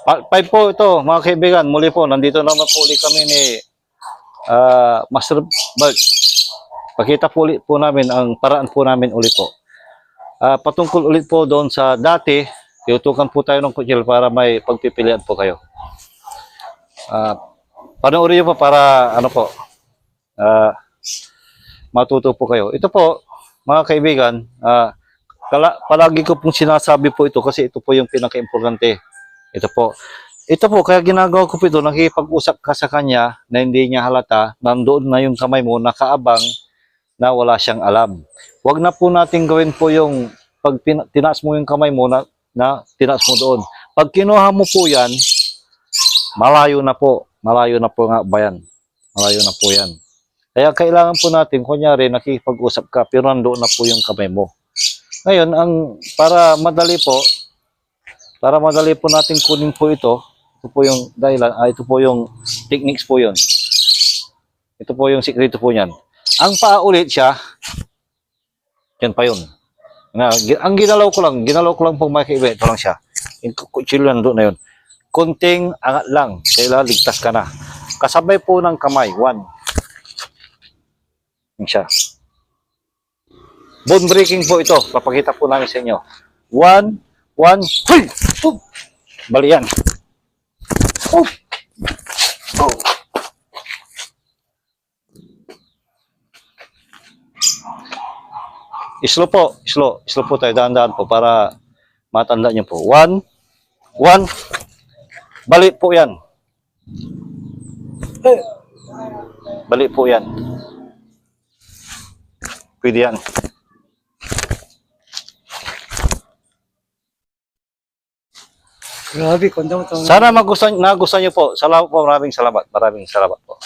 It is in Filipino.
Five po ito, mga kaibigan. Muli po, nandito naman po ulit kami ni Master Bert. Pakita po ulit po namin ang paraan po namin ulit po. Patungkol ulit po doon sa dati, tiutukan po tayo ng kutsil para may pagpipilian po kayo. Panoorin nyo po para ano po, matuto po kayo. Ito po, mga kaibigan, palagi ko pong sinasabi po ito kasi ito po yung pinaka-importante. Ito po, kaya ginagawa ko po ito, nakikipag-usap ka sa kanya na hindi niya halata, nandoon na yung kamay mo, nakaabang na wala siyang alam. Huwag na po natin gawin po yung pag tinaas mo yung kamay mo na tinaas mo doon. Pag kinuha mo po yan, malayo na po nga ba yan? Malayo na po yan. Kaya kailangan po natin, kunyari, nakikipag-usap ka, pero nandoon na po yung kamay mo. Ngayon, para madali po natin kunin po ito po yung dahilan, ito po yung techniques po yun. Ito po yung sikreto po niyan. Ang paa ulit siya, yan pa yun. Ang ginalaw ko lang pong makikaiba, ito lang siya. Yung kutsilo nandoon na yun. Kunting angat lang, kailangan ligtas ka na. Kasabay po ng kamay, 1. Yan siya. Bone breaking po ito, papakita po namin sa inyo. 1, 1, huy! Bali yan. Oh. Slow po tayo, dahan-dahan po para matanda niyo po. 1, 1, balik po yan. Balik po yan. Pwede yan. Grabe, kondang ito. Sana nagustuhan niyo po. Salamat po, maraming salamat po.